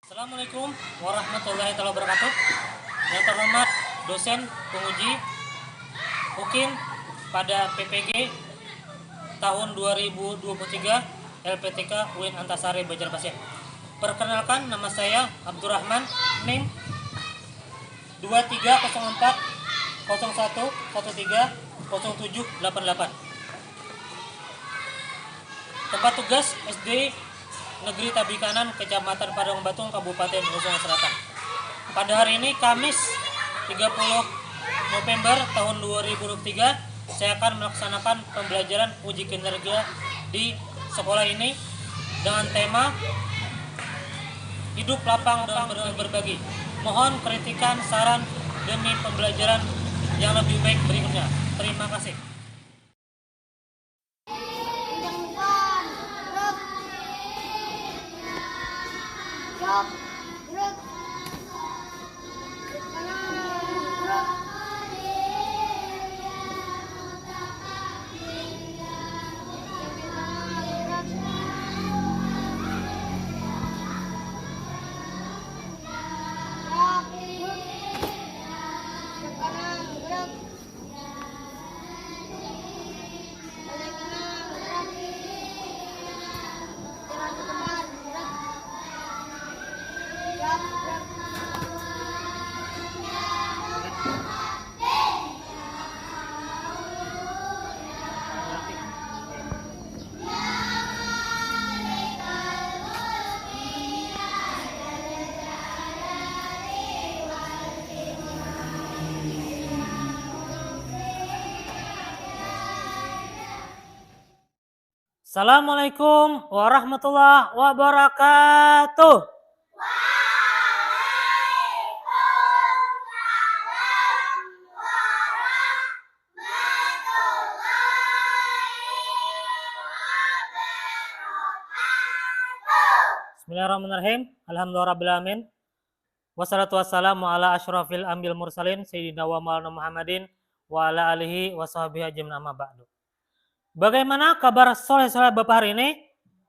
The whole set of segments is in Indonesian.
Assalamualaikum warahmatullahi wabarakatuh. Yang terhormat dosen penguji UKIN pada PPG tahun 2023 LPTK UIN Antasari Banjarmasin. Perkenalkan, nama saya Abdurrahman, NIM 2304 01 13 0788. Tempat tugas SD Negeri Tabikanan, Kecamatan Padang Batung, Kabupaten Lamongan Selatan. Pada hari ini Kamis 30 November tahun 2023, saya akan melaksanakan pembelajaran uji kinerja di sekolah ini dengan tema hidup lapang dan berbagi. Mohon kritikan, saran demi pembelajaran yang lebih baik berikutnya. Terima kasih. Assalamualaikum warahmatullahi wabarakatuh. Bismillahirrahmanirrahim. Alhamdulillahirrahmanirrahim. Wassalatu wassalamu ala asyrafil anbil mursalin Sayyidina wa maulana Muhammadin wa ala alihi wa sahbihi ajmain, amma ba'du. Bagaimana kabar soleh-soleh Bapak hari ini?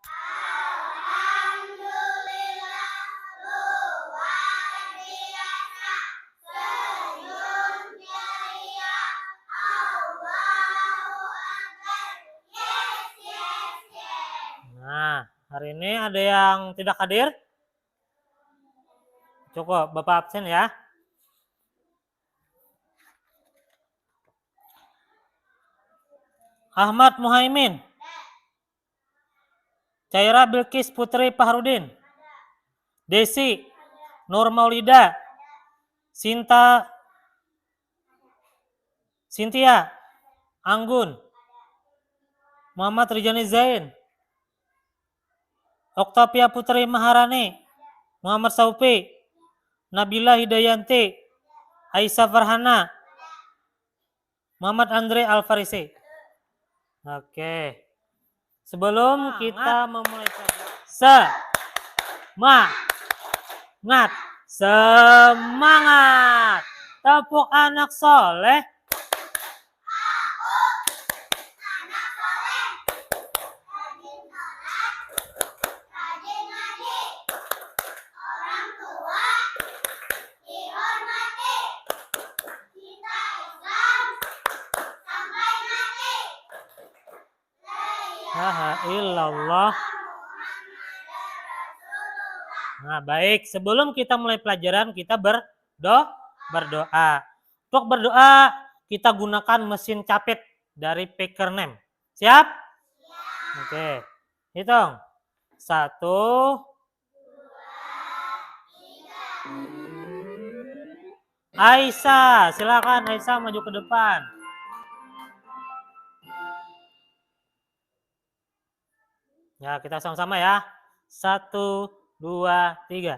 Alhamdulillah, luar biasa, senyum ceria, Allahu Akbar, yes. Nah, hari ini ada yang tidak hadir? Cukup, Bapak absen ya. Ahmad Muhaimin. Caira Bilkis Putri Pahrudin. Desi Nur Maulida. Sintia Anggun. Muhammad Rijani Zain. Oktavia Putri Maharani. Muhammad Saufi. Nabila Hidayanti. Aisyah Farhana. Muhammad Andre Alfarisi. Oke. Sebelum kita memulai semangat. Tepuk anak soleh. Rajin ngaji, orang tua dihormati, kita Islam sampai mati. Illallah. Nah, baik. Sebelum kita mulai pelajaran, kita berdoa. Untuk berdoa, kita gunakan mesin capit dari Packernem. Siap? Oke. Hitung. 1, 2, 3. Aisyah, silakan Aisyah maju ke depan. Ya, kita sama-sama ya. 1, 2, 3.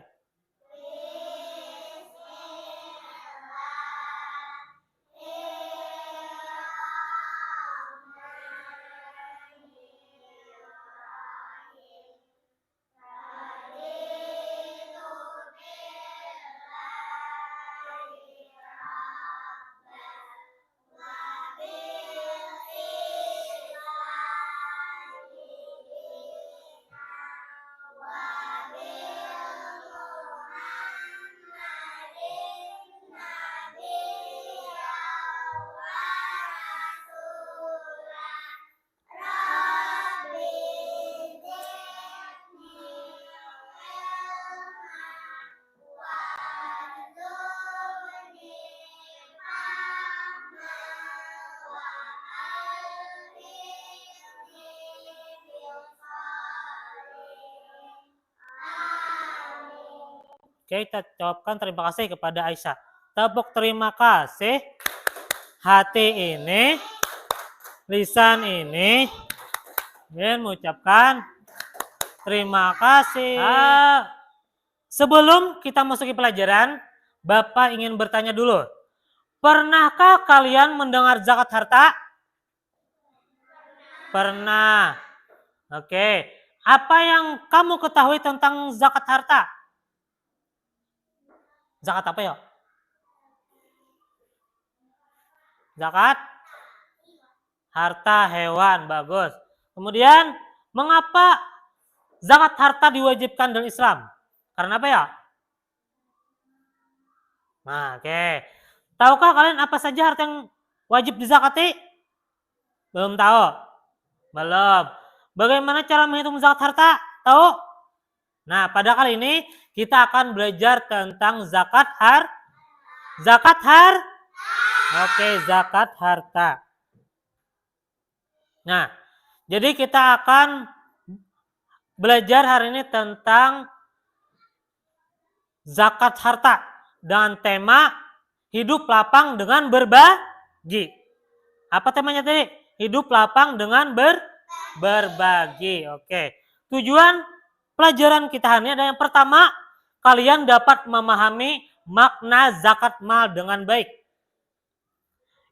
Oke, kita jawabkan terima kasih kepada Aisyah. Tepuk terima kasih. Hati ini, lisan ini, dan mengucapkan terima kasih. Sebelum kita masuki pelajaran, Bapak ingin bertanya dulu. Pernahkah kalian mendengar zakat harta? Pernah. Oke. Apa yang kamu ketahui tentang zakat harta? Zakat apa ya? Zakat harta hewan. Bagus. Kemudian, mengapa zakat harta diwajibkan dalam Islam? Karena apa ya? Nah, oke. Tahukah kalian apa saja harta yang wajib dizakati? Belum tahu? Belum. Bagaimana cara menghitung zakat harta? Tahu? Nah, pada kali ini kita akan belajar tentang zakat Oke, zakat harta. Nah, jadi kita akan belajar hari ini tentang zakat harta dengan tema hidup lapang dengan berbagi. Apa temanya tadi? Hidup lapang dengan berbagi. Oke. Tujuan pelajaran kita hari ini adalah yang pertama, kalian dapat memahami makna zakat mal dengan baik.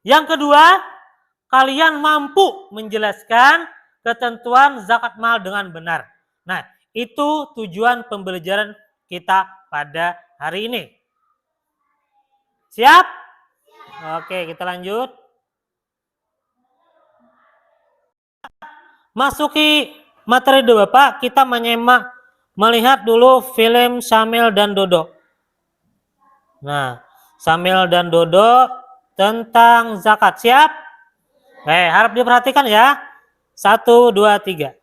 Yang kedua, kalian mampu menjelaskan ketentuan zakat mal dengan benar. Nah, itu tujuan pembelajaran kita pada hari ini. Siap? Oke, kita lanjut. Masuki materi dulu Bapak, kita melihat dulu film Syamil dan Dodo. Nah, Syamil dan Dodo tentang zakat. Siap? Harap diperhatikan ya. 1, 2, 3.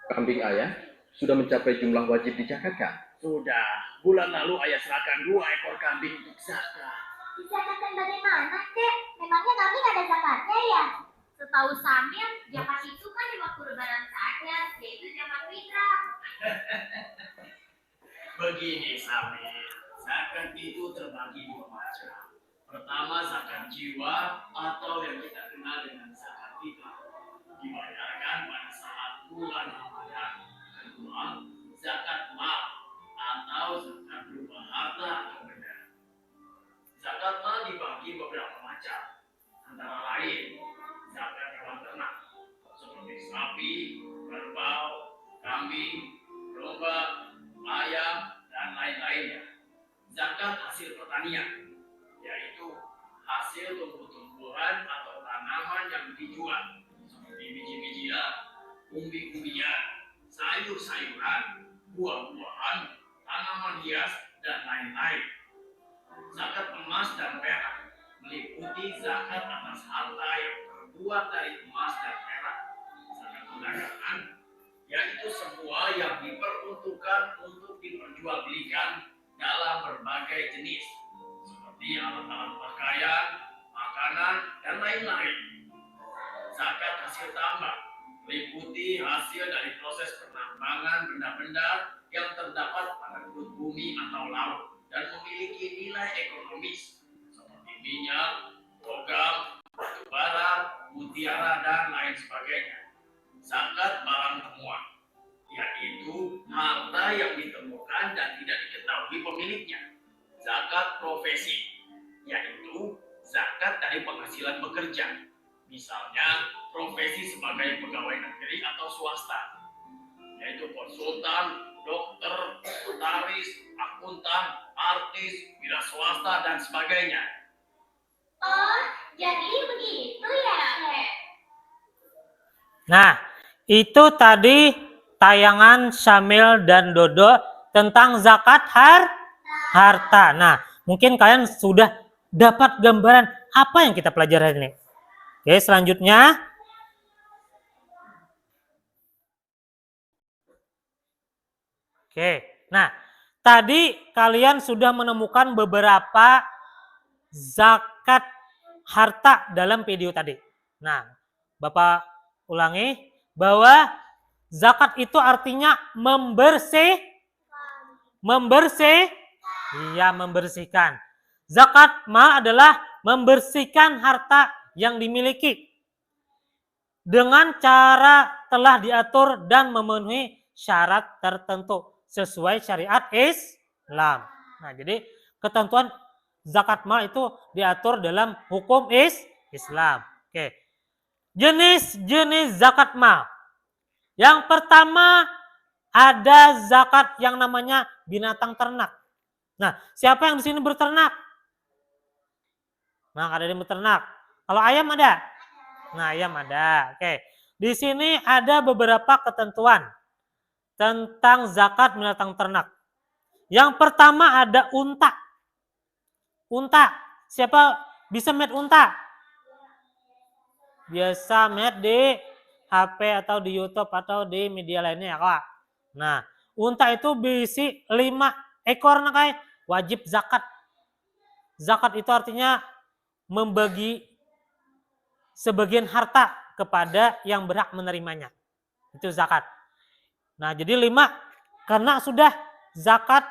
Kambing ayah sudah mencapai jumlah wajib dizakatkan? Sudah. Bulan lalu ayah serahkan 2 ekor kambing untuk zakat. Dizakatkan bagaimana, Kek? Memangnya kambing ada zakatnya ya? Setahu Samir, zakat itu kan cuma kurbanan saja, yaitu zakat fitrah. Begini Samir, zakat itu terbagi 2 macam. Pertama zakat jiwa atau yang kita kenal dengan zakat fitrah, dibayarkan pada saat bulan Ramadan. Kedua, zakat mal atau zakat berupa harta atau benda. Zakat mal dibagi beberapa macam, antara lain zakat hewan ternak seperti sapi, kerbau, kambing, domba, ayam, dan lain-lainnya. Zakat hasil pertanian, yaitu hasil tumbuh-tumbuhan atau tanaman yang dijual, seperti biji-bijian, umbi-umbian, sayur-sayuran, buah-buahan, tanaman hias, dan lain-lain. Zakat emas dan perak meliputi zakat atas harta yang terbuat dari emas dan perak. Zakat perdagangan, yaitu semua yang diperuntukkan untuk diperjualbelikan dalam berbagai jenis, seperti alat-alat pakaian, makanan, dan lain-lain. Zakat hasil tambang meliputi hasil dari proses penambangan benda-benda yang terdapat pada perut bumi atau laut dan memiliki nilai ekonomis seperti minyak, logam, batu bara, mutiara, dan lain sebagainya. Zakat barang temuan, yaitu harta yang ditemukan dan tidak diketahui pemiliknya. Zakat profesi, yaitu zakat dari penghasilan bekerja, misalnya profesi sebagai pegawai negeri atau swasta, yaitu konsultan, dokter, notaris, akuntan, artis, wira swasta, dan sebagainya. Oh, jadi begitu ya, Kek? Nah, itu tadi tayangan Syamil dan Dodo tentang zakat harta. Nah, mungkin kalian sudah dapat gambaran apa yang kita pelajari hari ini. Oke, selanjutnya. Oke, nah tadi kalian sudah menemukan beberapa zakat harta dalam video tadi. Nah, Bapak ulangi bahwa zakat itu artinya membersihkan. Zakat mal adalah membersihkan harta yang dimiliki dengan cara telah diatur dan memenuhi syarat tertentu sesuai syariat Islam. Nah, jadi ketentuan zakat mal itu diatur dalam hukum Islam. Oke. Jenis-jenis zakat mal. Yang pertama ada zakat yang namanya binatang ternak. Nah, siapa yang di sini berternak? Nah, ada yang berternak. Kalau ayam ada? Nah, ayam ada. Oke. Di sini ada beberapa ketentuan tentang zakat binatang ternak. Yang pertama ada unta. Unta. Siapa bisa melihat unta? Biasa melihat di HP atau di YouTube atau di media lainnya ya, Kak. Nah, unta itu berisi 5 ekor nakai wajib zakat. Zakat itu artinya membagi sebagian harta kepada yang berhak menerimanya. Itu zakat. Nah, jadi 5 karena sudah zakat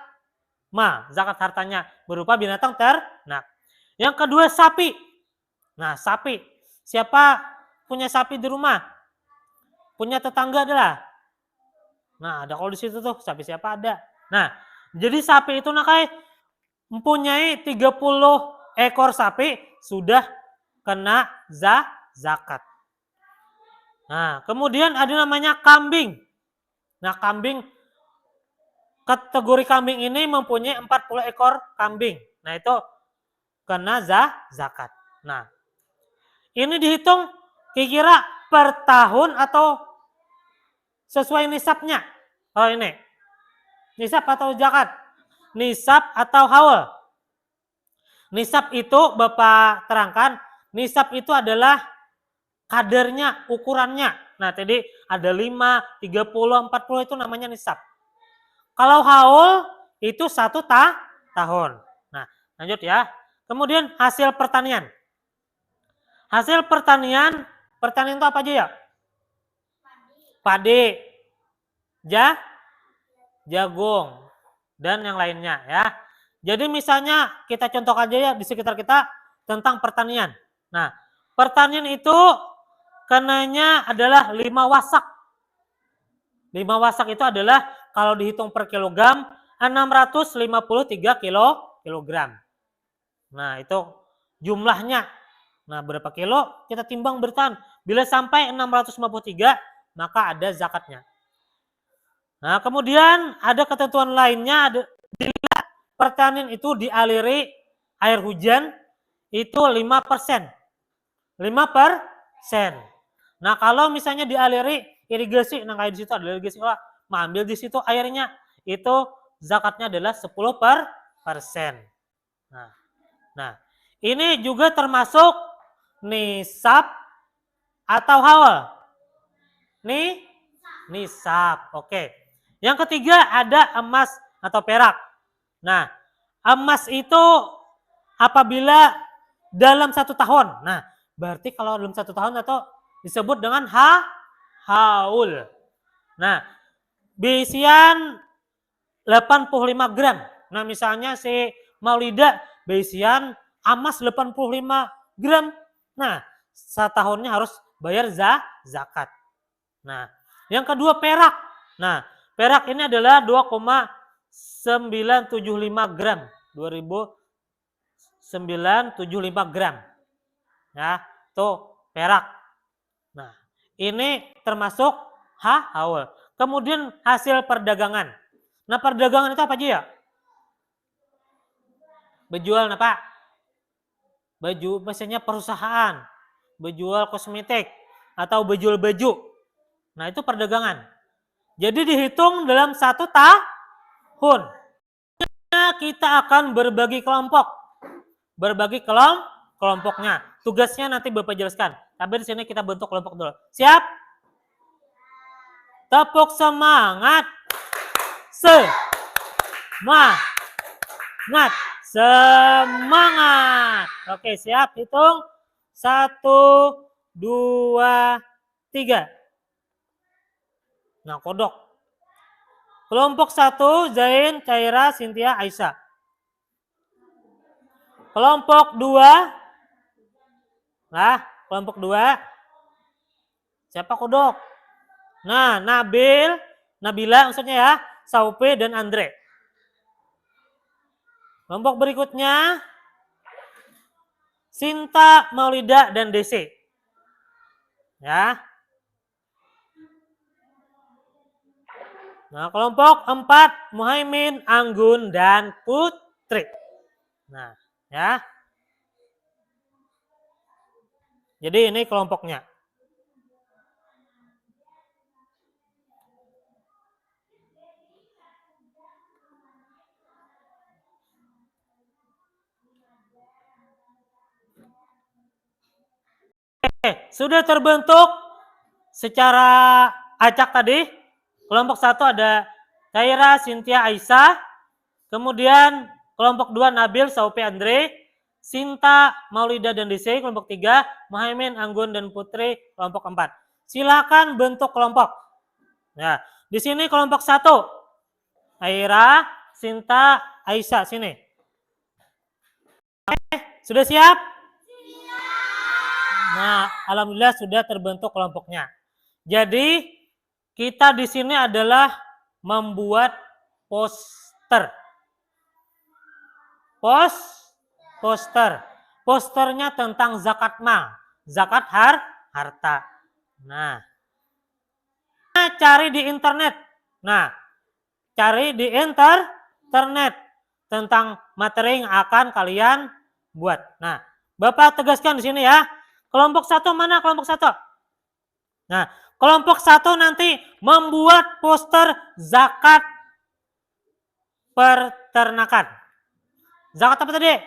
mal, zakat hartanya berupa binatang ternak. Yang kedua sapi. Nah, sapi. Siapa punya sapi di rumah? Punya tetangga adalah. Nah, ada kalau di situ tuh sapi siapa ada. Nah, jadi sapi itu nakai mempunyai 30 ekor sapi sudah kena zakat. Nah, kemudian ada namanya kambing. Nah, kambing, kategori kambing ini mempunyai 40 ekor kambing. Nah, itu kena zakat. Nah, ini dihitung kira-kira per tahun atau sesuai nisabnya. Oh, ini. Nisab atau zakat? Nisab atau haul? Nisab itu Bapak terangkan, nisab itu adalah kadarnya, ukurannya. Nah, tadi ada 5, 30, 40 itu namanya nisab. Kalau haul itu 1 tahun. Nah, lanjut ya. Kemudian hasil pertanian. Hasil pertanian itu apa aja ya? Padi, jagung, dan yang lainnya ya. Jadi misalnya kita contoh aja ya di sekitar kita tentang pertanian. Nah, pertanian itu kenanya adalah 5 wasak. 5 wasak itu adalah kalau dihitung per kilogram 653 kilogram. Nah, itu jumlahnya. Nah, berapa kilo kita timbang bertahan. Bila sampai 653 maka ada zakatnya. Nah, kemudian ada ketentuan lainnya, bila pertanian itu dialiri air hujan itu 5%. 5%. Nah, kalau misalnya dialiri irigasi, nah kayak di situ ada irigasi, ambil di situ airnya, itu zakatnya adalah 10%. Nah, ini juga termasuk nisab atau haul. Nisab. Oke. Yang ketiga ada emas atau perak. Nah, emas itu apabila dalam 1 tahun. Nah, berarti kalau dalam 1 tahun atau disebut dengan haul. Nah, beisian 85 gram. Nah, misalnya si Maulida beisian emas 85 gram. Nah, setahunnya harus bayar zakat. Nah, yang kedua perak. Nah, perak ini adalah 2,975 gram. 2.975 gram. Ya, tuh perak. Nah, ini termasuk haul. Kemudian hasil perdagangan. Nah, perdagangan itu apa aja ya? Bejual apa? Baju, misalnya perusahaan. Bejual kosmetik atau bejual baju. Nah, itu perdagangan. Jadi dihitung dalam 1 tahun. Kita akan berbagi kelompok. Berbagi kelompoknya. Tugasnya nanti Bapak jelaskan. Tapi di sini kita bentuk kelompok dulu. Siap? Tepuk semangat. Semangat. Oke, siap. Hitung. 1, 2, 3. Nah, kodok. Kelompok 1 Zain, Caira, Cynthia, Aisyah. Kelompok 2. Nah, kelompok 2. Siapa kodok? Nah, Nabil, Nabila maksudnya ya, Saupe dan Andre. Kelompok berikutnya Sinta, Maulida dan DC. Ya. Nah, kelompok 4 Muhaimin, Anggun dan Putri. Nah, ya. Jadi ini kelompoknya. Sudah terbentuk secara acak tadi. Kelompok 1 ada Caira, Cynthia, Aisyah. Kemudian kelompok 2 Nabil, Saupe, Andre. Sinta, Maulida dan DC. Kelompok 3 Muhaimin, Anggun dan Putri. Kelompok 4. Silakan bentuk kelompok. Nah, di sini kelompok 1 Caira, Sinta, Aisyah. Sini. Sudah siap? Nah, alhamdulillah sudah terbentuk kelompoknya. Jadi kita di sini adalah membuat poster. Poster. Posternya tentang zakat mal, zakat harta. Nah, cari di internet. Nah, cari di internet tentang materi yang akan kalian buat. Nah, Bapak tegaskan di sini ya. Kelompok 1 mana kelompok 1? Nah, kelompok 1 nanti membuat poster zakat peternakan. Zakat apa tadi?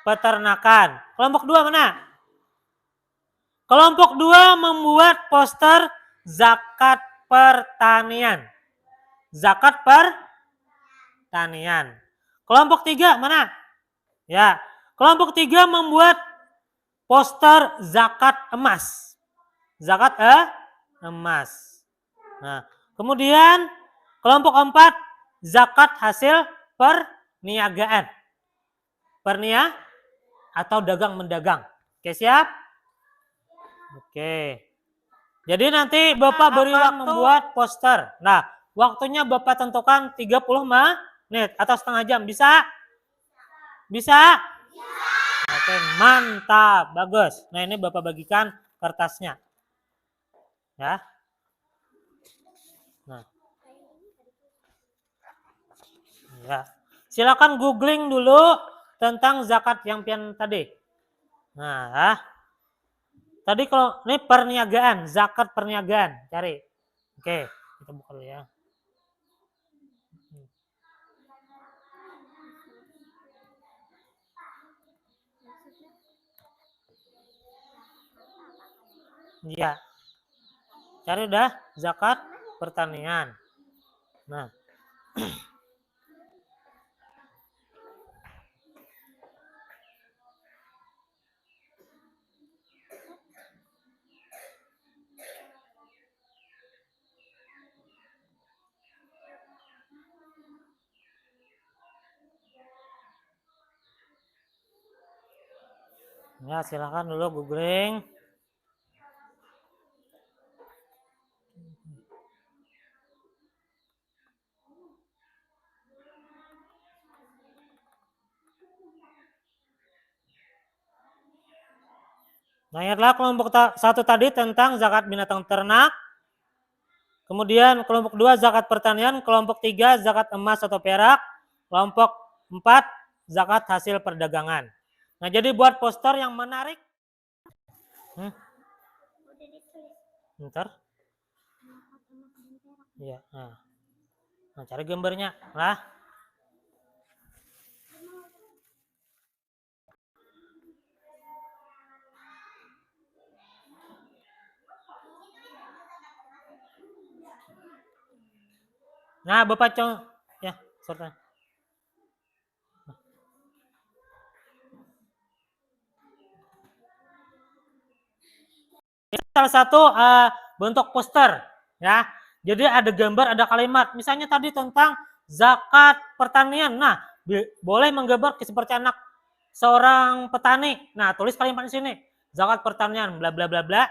Peternakan. Kelompok 2 mana? Kelompok 2 membuat poster zakat pertanian. Zakat pertanian. Kelompok 3 mana? Ya, kelompok 3 membuat poster zakat emas. Zakat emas. Nah, kemudian kelompok 4 zakat hasil perniagaan. Atau dagang mendagang. Oke, siap? Oke. Jadi nanti Bapak beri waktu membuat poster. Nah, waktunya Bapak tentukan 30 menit atau setengah jam. Bisa? Bisa? Oke, mantap, bagus. Nah, ini Bapak bagikan kertasnya. Ya. Nah. Ya. Silakan googling dulu tentang zakat yang pian tadi. Nah, tadi kalau ini perniagaan, zakat perniagaan, cari. Oke, kita buka dulu ya. Iya. Cari udah zakat pertanian. Nah. Ya, silakan dulu googling. Nah, ingatlah kelompok 1 tadi tentang zakat binatang ternak. Kemudian kelompok 2 zakat pertanian, kelompok 3 zakat emas atau perak, kelompok 4 zakat hasil perdagangan. Nah, jadi buat poster yang menarik. Bentar. Iya, nah, cari gambarnya lah. Nah, Bapak ya, sorry. Ini salah satu bentuk poster ya. Jadi ada gambar, ada kalimat. Misalnya tadi tentang zakat pertanian. Nah, boleh menggambar seperti anak seorang petani. Nah, tulis kalimat di sini. Zakat pertanian bla bla bla bla.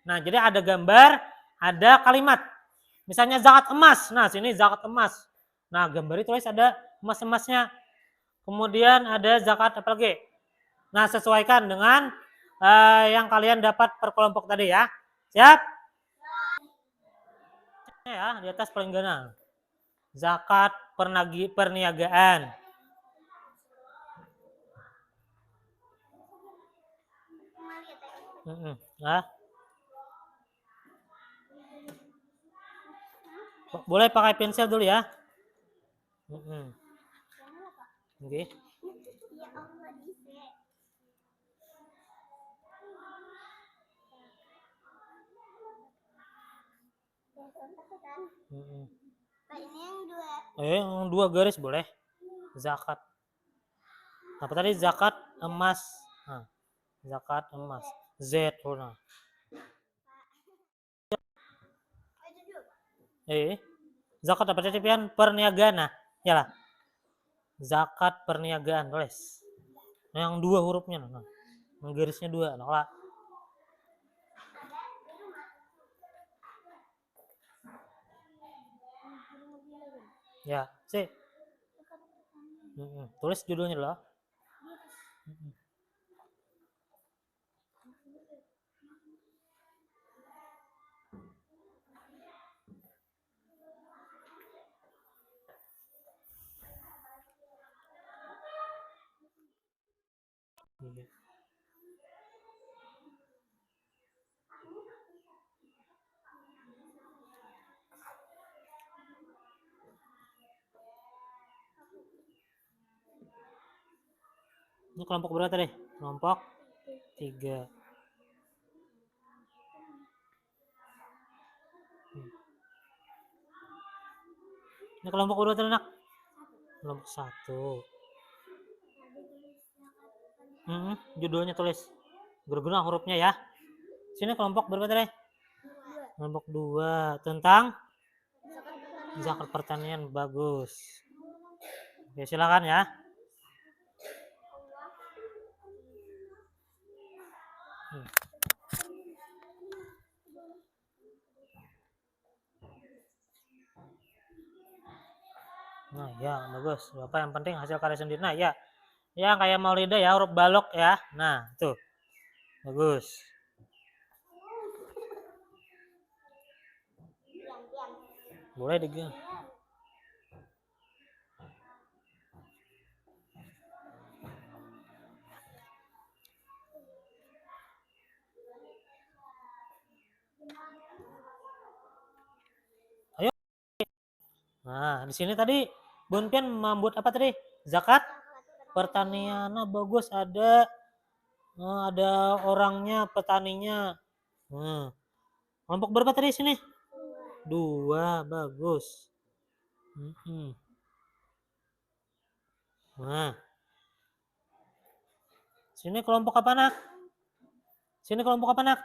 Nah, jadi ada gambar, ada kalimat. Misalnya zakat emas. Nah, sini zakat emas. Nah, gambar tulis ada emas-emasnya. Kemudian ada zakat apa lagi? Nah, sesuaikan dengan yang kalian dapat per kelompok tadi ya. Siap? Ya, di atas paling kanan. Zakat perniagaan. Nah, boleh pakai pensil dulu ya. Oke. Ini yang dua. Yang dua garis boleh. Zakat. Apa tadi zakat emas? Nah, zakat emas. Z. Nah. Zakat apa tadi pian? Perniagaan. Nah, yalah. Zakat perniagaan tulis. Nah, yang dua hurufnya. Nah, yang garisnya dua. Nah, ya, sih. Tulis judulnya dulu. Ini kelompok berapa tadi? Kelompok 3. Ini kelompok berapa tadi, Nak? Kelompok 1. Judulnya tulis. Berguna hurufnya ya. Sini kelompok berapa tadi? Kelompok 2 tentang zakat pertanian. Bagus. Oke, silakan ya. Nah, ya bagus. Bapak yang penting hasil karya sendiri. Nah, ya. Ya kayak Maulida ya, huruf balok ya. Nah, tuh. Bagus. Boleh diganti. Ayo. Nah, di sini tadi Bun Pian membuat apa tadi? Zakat pertanian. Nah, bagus, ada orangnya, petaninya. Kelompok berapa tadi sini? 2, bagus. Nah, sini kelompok apa, Nak? Sini kelompok apa, Nak?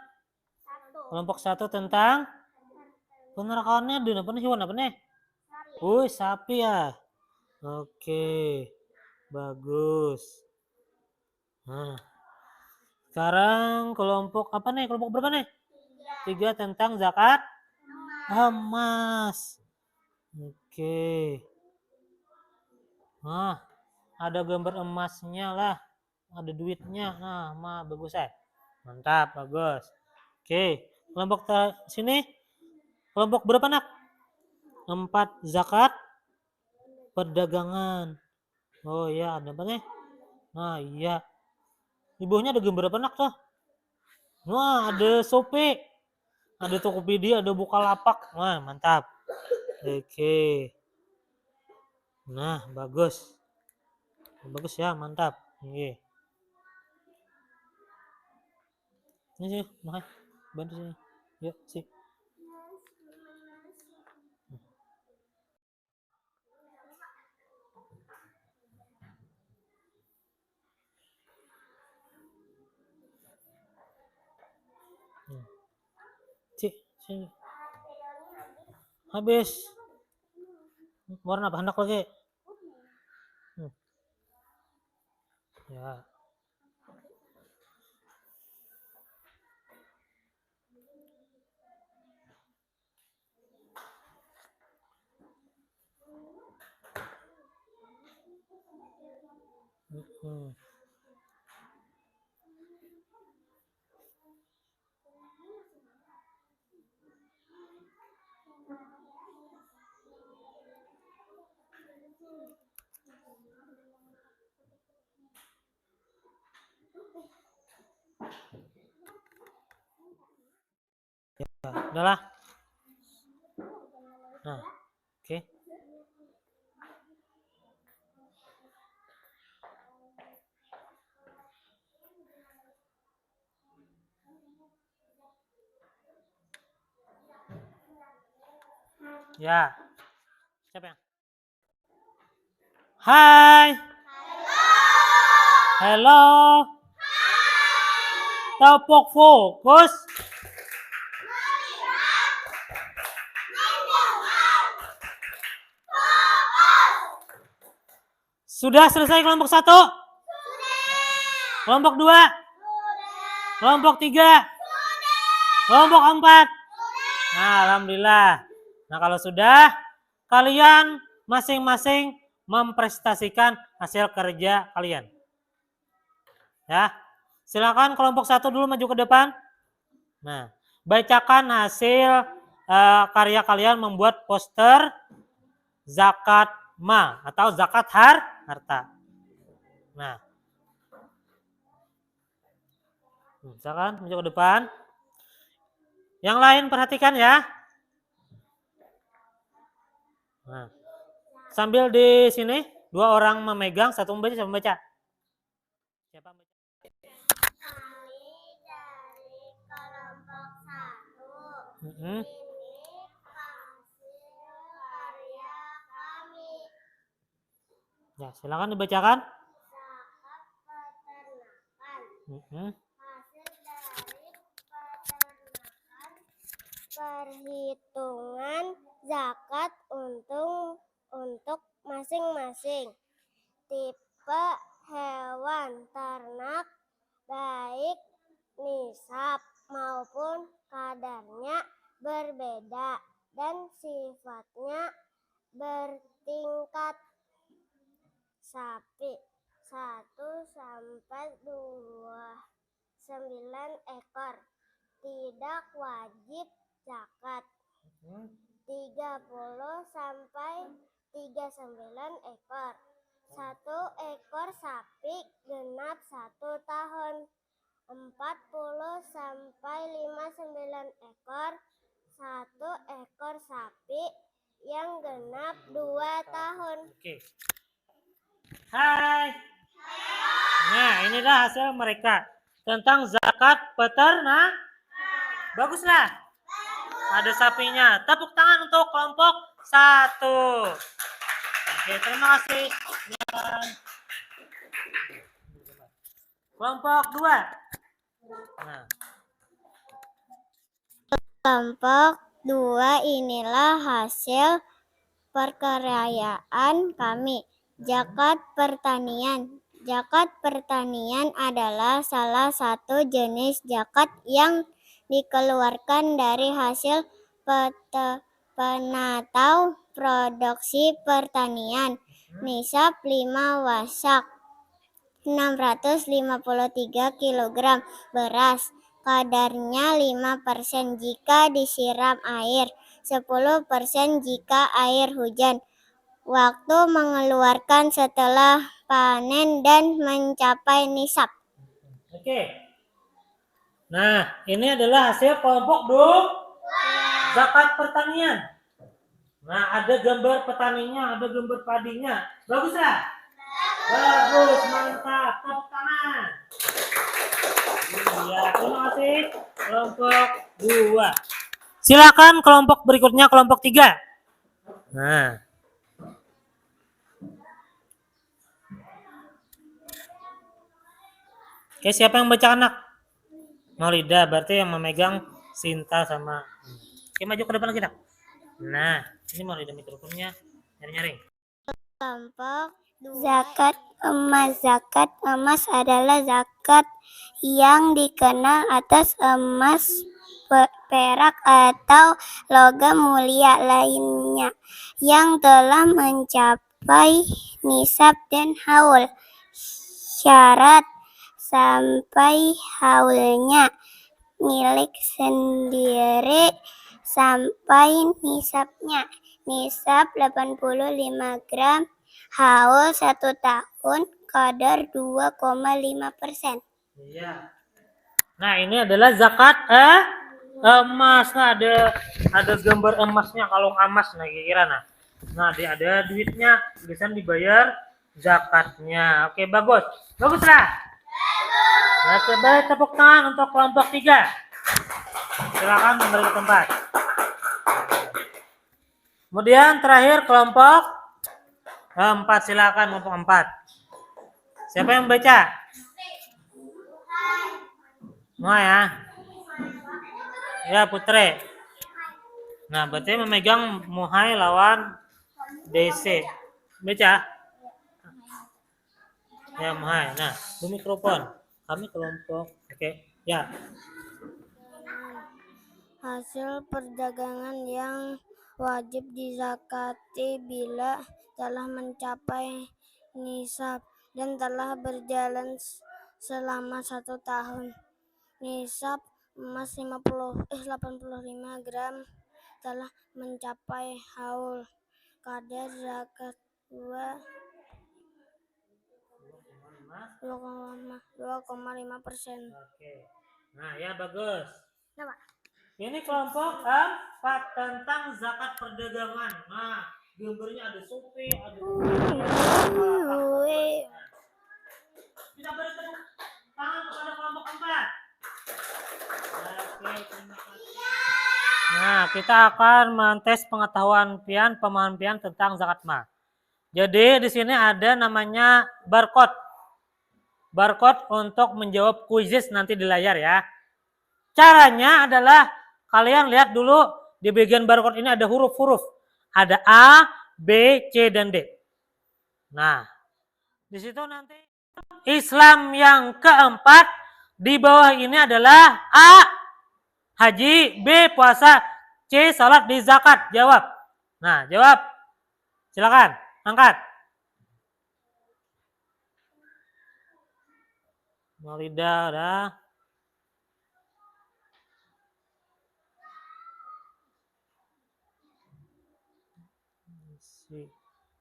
Kelompok 1 tentang penerakannya di apa nih hewan apa nih? Sapi ya. Oke. Bagus. Nah. Sekarang kelompok apa nih? Kelompok berapa nih? 3 tentang zakat emas. Oke. Nah, ada gambar emasnya lah. Ada duitnya. Nah, bagus ya. Mantap, bagus. Oke, kelompok sini kelompok berapa, Nak? 4 zakat perdagangan. Oh iya, ada apa nih? Nah, iya. Di bawahnya ada gambar apa, Nak, tuh? Wah, ada Shopee. Ada Tokopedia, ada Bukalapak. Wah, mantap. Oke. Nah, bagus. Bagus ya, mantap. Oke. Ini sih, makanya bantu sini. Yuk, sih. Sini. Habis. Warna apa? Hendak lagi. Ya. Ya, udahlah. Nah, oke. Ya. Siapa yang? Hai. Hello. Topok fokus. Sudah selesai kelompok 1? Kelompok 2? Kelompok 3? Kelompok 4? Nah, alhamdulillah. Nah, kalau sudah, kalian masing-masing mempresentasikan hasil kerja kalian. Ya. Silakan kelompok 1 dulu maju ke depan. Nah, bacakan hasil karya kalian membuat poster zakat mal atau zakat harta. Nah, silakan maju ke depan. Yang lain perhatikan ya. Nah, sambil di sini 2 orang memegang, 1 membaca, siapa membaca? Siapa membaca? Kami dari kelompok 1. Mm-hmm. Ini hasil karya kami. Ya, silakan dibacakan. Zakat peternakan. Mm-hmm. Hasil dari peternakan, perhitungan zakat untuk masing-masing tipe hewan ternak, baik nisab maupun kadarnya berbeda dan sifatnya bertingkat. Sapi 1 sampai 29 ekor tidak wajib zakat. 30 sampai 39 ekor. 1 ekor sapi genap 1 tahun. 40 sampai 59 ekor. 1 ekor sapi yang genap 2 tahun. Oke. Hai. Nah, inilah hasil mereka tentang zakat peternak. Baguslah. Ada sapinya. Tepuk tangan untuk kelompok 1. Oke, terima kasih. Kelompok 2. Nah. Kelompok 2 inilah hasil perkaryaan kami. Zakat pertanian. Zakat pertanian adalah salah satu jenis zakat yang dikeluarkan dari hasil penatau produksi pertanian. Nisab 5 wasak, 653 kg beras. Kadarnya 5% jika disiram air, 10% jika air hujan. Waktu mengeluarkan setelah panen dan mencapai nisab. Oke. Nah, ini adalah hasil kelompok 2 zakat pertanian. Nah, ada gambar petaninya, ada gambar padinya. Bagus ya? Bagus, mantap. Tepuk tangan. Ya, terima kasih kelompok 2. Silakan kelompok berikutnya, kelompok 3. Nah. Oke, siapa yang baca anak? Maulida, berarti yang memegang Sinta sama. Oke, maju ke depan lagi, Nak. Nah, ini mau ada mikrofonnya. Nyari-nyari. Kelompok zakat emas. Zakat emas adalah zakat yang dikenal atas emas, perak atau logam mulia lainnya yang telah mencapai nisab dan haul. Syarat sampai haulnya milik sendiri sampai nisabnya. Nisab 85 gram, haul 1 tahun, kadar 2,5%. Iya. Nah, ini adalah zakat emas. Nah, ada gambar emasnya, kalung emas. Nah, kira-kira nah, dia ada duitnya, tulisan dibayar zakatnya. Oke, bagus. Baguslah. Nah, coba tepuk tangan untuk kelompok 3. Silakan kembali ke tempat. Kemudian terakhir kelompok 4, silakan kelompok 4. Siapa yang baca? Semua ya. Ya, Putre. Nah, berarti memegang Muhai lawan DC. Baca. Ya, Muhai. Nah, bu mikrofon. Kami kelompok. Oke. Ya. Hasil perdagangan yang wajib dizakati bila telah mencapai nisab dan telah berjalan selama 1 tahun. Nisab emas 85 gram telah mencapai haul. Kadar zakat 2,5%. Oke. Nah, ya bagus. Coba. Ini kelompok 4 tentang zakat perdagangan. Nah, gambarnya ada sope, ada kita beri tepuk tangan kepada kelompok 4. Oke, terima kasih. Nah, kita akan mentes pengetahuan pian, pemahaman pian tentang zakat mal. Jadi di sini ada namanya barcode. Barcode untuk menjawab kuisis nanti di layar ya. Caranya adalah kalian lihat dulu di bagian barcode ini ada huruf-huruf. Ada A, B, C, dan D. Nah, di situ nanti Islam yang keempat di bawah ini adalah A, haji, B, puasa, C, salat, D, zakat. Jawab. Nah, jawab. Silakan, angkat. Maulida udah.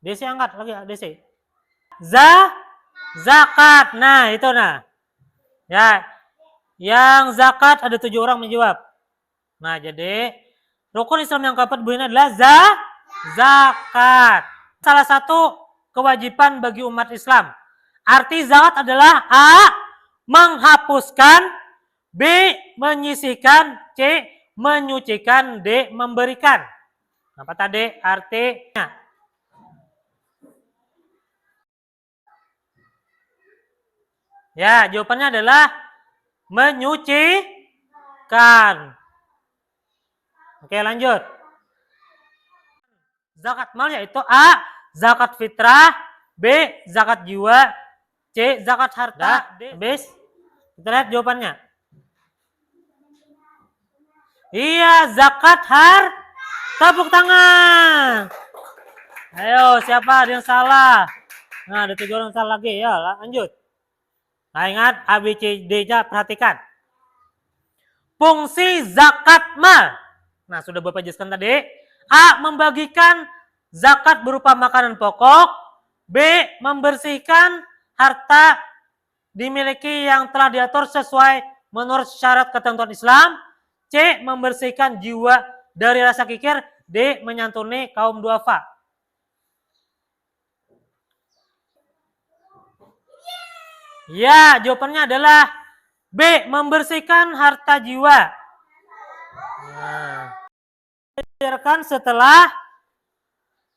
DC angkat lagi DC. Zakat. Nah, itu nah. Ya. Yang zakat ada 7 orang menjawab. Nah, jadi rukun Islam yang keempat ini adalah zakat. Salah satu kewajiban bagi umat Islam. Arti zakat adalah A, menghapuskan, B, menyisihkan, C, menyucikan, D, memberikan. Apa tadi artinya? Ya, jawabannya adalah menyucikan. Oke, lanjut. Zakat mal yaitu A, zakat fitrah, B, zakat jiwa, C, zakat harta, D. Habis? Kita lihat jawabannya. Iya, zakat tepuk tangan. Ayo, siapa ada yang salah? Nah, ada 3 orang salah lagi. Ya, lanjut. Nah, ingat A, B, C, D-nya perhatikan. Fungsi zakat mal. Nah, sudah Bapak jelaskan tadi. A, membagikan zakat berupa makanan pokok. B, membersihkan harta dimiliki yang telah diatur sesuai menurut syarat ketentuan Islam. C, membersihkan jiwa dari rasa kikir. D, menyantuni kaum duafa. Ya, jawabannya adalah B, membersihkan harta jiwa. Nah, diajarkan setelah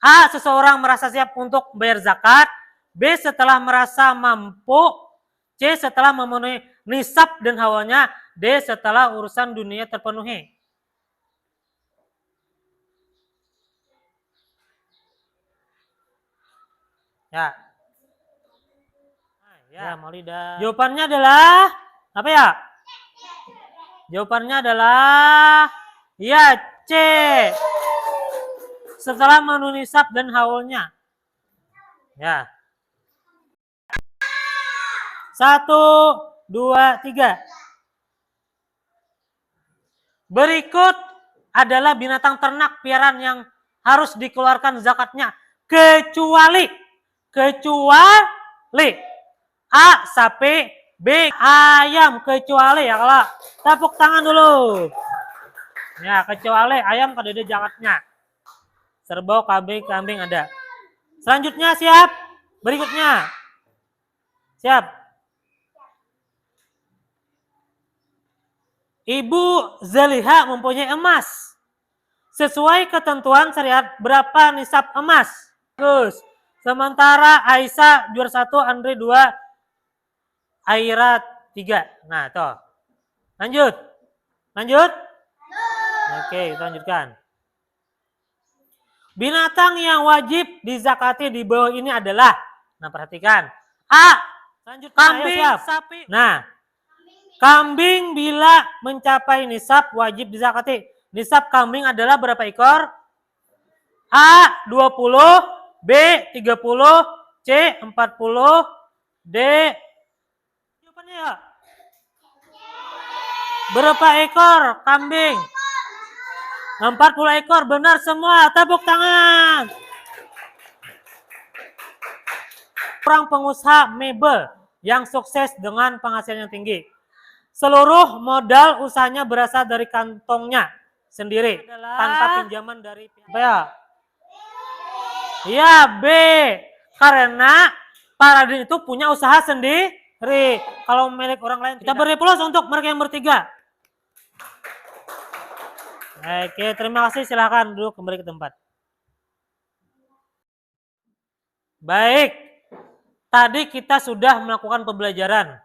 A, seseorang merasa siap untuk bayar zakat. B, setelah merasa mampu. C, setelah memenuhi nisab dan hawanya. D, setelah urusan dunia terpenuhi. Ya. Ya, Maulida. Jawabannya adalah apa ya? Jawabannya adalah ya C. Setelah memenuhi nisab dan haulnya. Ya. 1, 2, 3. Berikut adalah binatang ternak piaraan yang harus dikeluarkan zakatnya kecuali A. Sapi, B. Ayam, kecuali ya kalau tepuk tangan dulu. Ya, kecuali ayam kada ada zakatnya. Kerbau, kambing ada. Selanjutnya siap? Berikutnya. Siap? Ibu Zaliha mempunyai emas. Sesuai ketentuan syariat berapa nisab emas? Terus. Sementara Aisyah juara 1, Andre 2, Aira 3. Nah, toh. Lanjut. Oke, kita lanjutkan. Binatang yang wajib dizakati di bawah ini adalah, nah perhatikan. A. Kambing, sapi. Nah, kambing bila mencapai nisab wajib dizakati. Nisab kambing adalah berapa ekor? A. 20, B. 30, C. 40, D. Jawabannya ya? Berapa ekor kambing? 40 ekor, benar semua. Tepuk tangan. Orang pengusaha mebel yang sukses dengan penghasilan yang tinggi. Seluruh modal usahanya berasal dari kantongnya sendiri tanpa pinjaman dari pihak. Apa ya? Ya, B. Karena Paradin itu punya usaha sendiri. Kalau milik orang lain, kita beri plus untuk mereka yang bertiga. Oke, terima kasih. Silakan duduk kembali ke tempat. Baik, tadi kita sudah melakukan pembelajaran.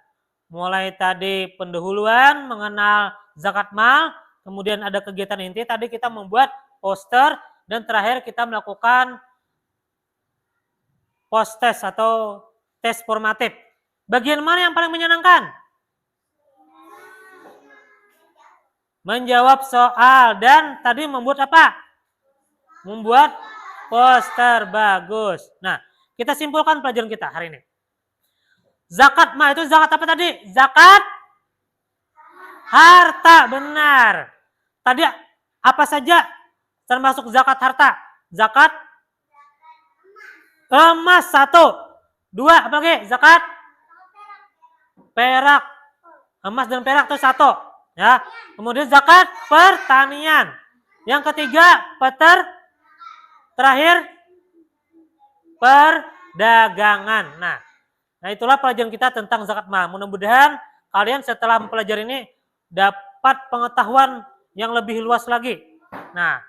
Mulai tadi pendahuluan mengenal zakat mal, kemudian ada kegiatan inti. Tadi kita membuat poster dan terakhir kita melakukan post test atau tes formatif. Bagian mana yang paling menyenangkan? Menjawab soal dan tadi membuat apa? Membuat poster. Bagus. Nah, kita simpulkan pelajaran kita hari ini. Zakat mal itu zakat apa tadi? Zakat harta, benar. Tadi apa saja termasuk zakat harta? Zakat emas 1. 2 apa lagi? Zakat perak. Emas dan perak itu 1. Ya. Kemudian zakat pertanian. Yang ketiga, terakhir perdagangan. Nah, itulah pelajaran kita tentang zakat mal. Mudah-mudahan kalian setelah mempelajari ini dapat pengetahuan yang lebih luas lagi. Nah,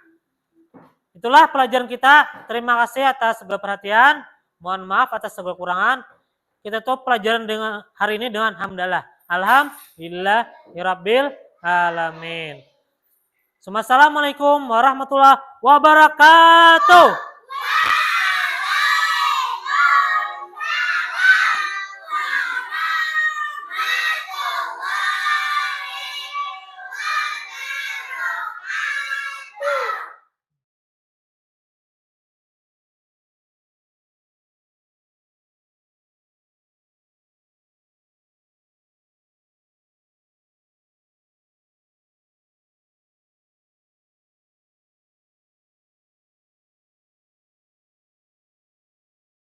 itulah pelajaran kita. Terima kasih atas segala perhatian. Mohon maaf atas segala kekurangan. Kita tutup pelajaran dengan hari ini dengan hamdalah. Alhamdulillahirabbil alamin. Assalamualaikum warahmatullahi wabarakatuh.